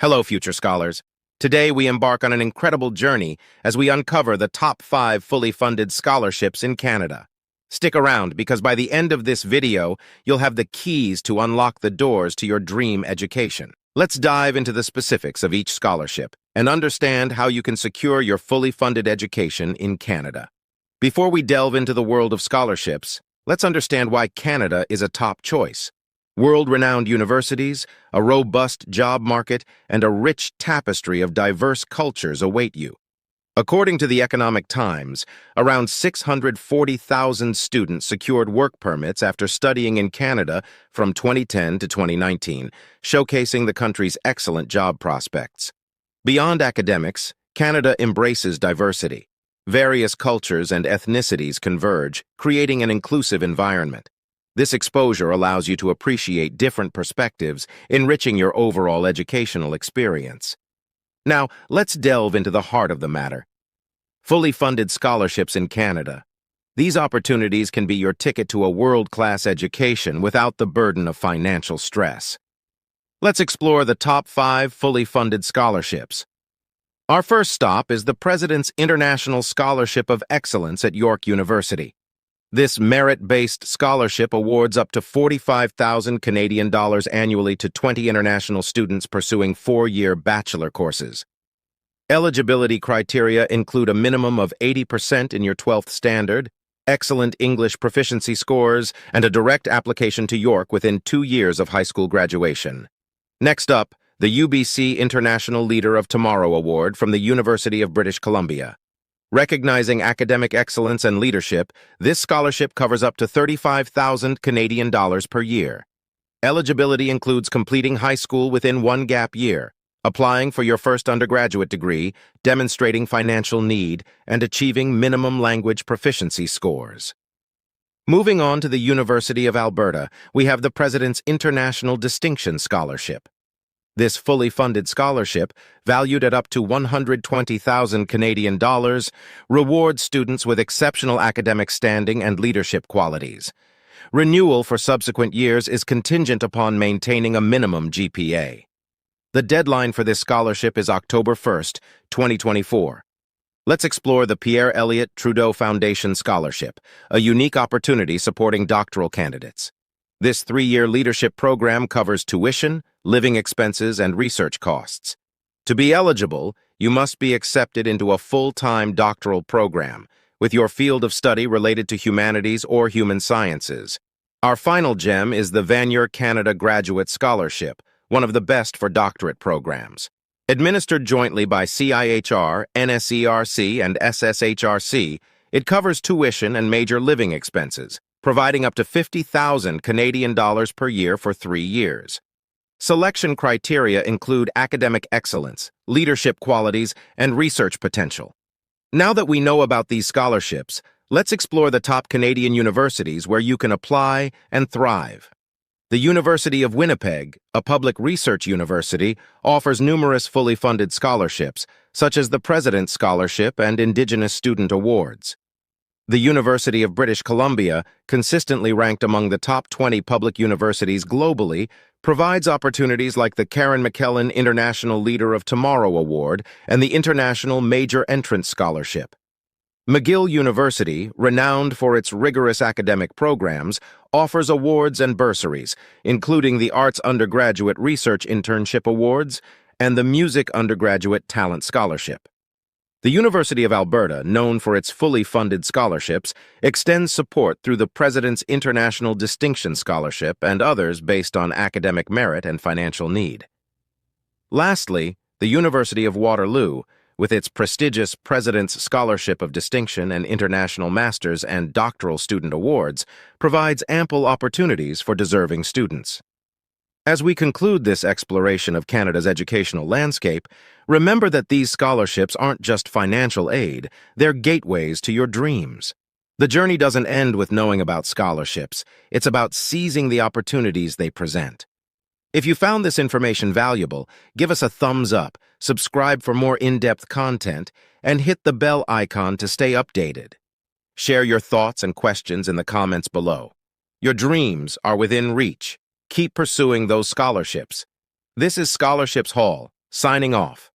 Hello, future scholars. Today we embark on an incredible journey as we uncover the top 5 fully funded scholarships in Canada. Stick around because by the end of this video, you'll have the keys to unlock the doors to your dream education. Let's dive into the specifics of each scholarship and understand how you can secure your fully funded education in Canada. Before we delve into the world of scholarships, let's understand why Canada is a top choice. World-renowned universities, a robust job market, and a rich tapestry of diverse cultures await you. According to the Economic Times, around 640,000 students secured work permits after studying in Canada from 2010 to 2019, showcasing the country's excellent job prospects. Beyond academics, Canada embraces diversity. Various cultures and ethnicities converge, creating an inclusive environment. This exposure allows you to appreciate different perspectives, enriching your overall educational experience. Now, let's delve into the heart of the matter. Fully funded scholarships in Canada. These opportunities can be your ticket to a world-class education without the burden of financial stress. Let's explore the top 5 fully funded scholarships. Our first stop is the President's International Scholarship of Excellence at York University. This merit-based scholarship awards up to 45,000 Canadian dollars annually to 20 international students pursuing 4-year bachelor courses. Eligibility criteria include a minimum of 80% in your 12th standard, excellent English proficiency scores, and a direct application to York within 2 years of high school graduation. Next up, the UBC International Leader of Tomorrow Award from the University of British Columbia. Recognizing academic excellence and leadership, this scholarship covers up to 35,000 Canadian dollars per year. Eligibility includes completing high school within 1 gap year, applying for your first undergraduate degree, demonstrating financial need, and achieving minimum language proficiency scores. Moving on to the University of Alberta, we have the President's International Distinction Scholarship. This fully funded scholarship, valued at up to 120,000 Canadian dollars, rewards students with exceptional academic standing and leadership qualities. Renewal for subsequent years is contingent upon maintaining a minimum GPA. The deadline for this scholarship is October 1st, 2024. Let's explore the Pierre Elliot Trudeau Foundation Scholarship, a unique opportunity supporting doctoral candidates. This 3-year leadership program covers tuition, living expenses, and research costs. To be eligible, you must be accepted into a full-time doctoral program, with your field of study related to humanities or human sciences. Our final gem is the Vanier Canada Graduate Scholarship, one of the best for doctorate programs. Administered jointly by CIHR, NSERC, and SSHRC, it covers tuition and major living expenses, providing up to 50,000 Canadian dollars per year for 3 years. Selection criteria include academic excellence, leadership qualities, and research potential. Now that we know about these scholarships, let's explore the top Canadian universities where you can apply and thrive. The University of Winnipeg, a public research university, offers numerous fully funded scholarships, such as the President's Scholarship and Indigenous Student Awards. The University of British Columbia, consistently ranked among the top 20 public universities globally, provides opportunities like the Karen McKellen International Leader of Tomorrow Award and the International Major Entrance Scholarship. McGill University, renowned for its rigorous academic programs, offers awards and bursaries, including the Arts Undergraduate Research Internship Awards and the Music Undergraduate Talent Scholarship. The University of Alberta, known for its fully funded scholarships, extends support through the President's International Distinction Scholarship and others based on academic merit and financial need. Lastly, the University of Waterloo, with its prestigious President's Scholarship of Distinction and International Masters and Doctoral Student Awards, provides ample opportunities for deserving students. As we conclude this exploration of Canada's educational landscape, remember that these scholarships aren't just financial aid, they're gateways to your dreams. The journey doesn't end with knowing about scholarships, it's about seizing the opportunities they present. If you found this information valuable, give us a thumbs up, subscribe for more in-depth content, and hit the bell icon to stay updated. Share your thoughts and questions in the comments below. Your dreams are within reach. Keep pursuing those scholarships. This is Scholarships Hall, signing off.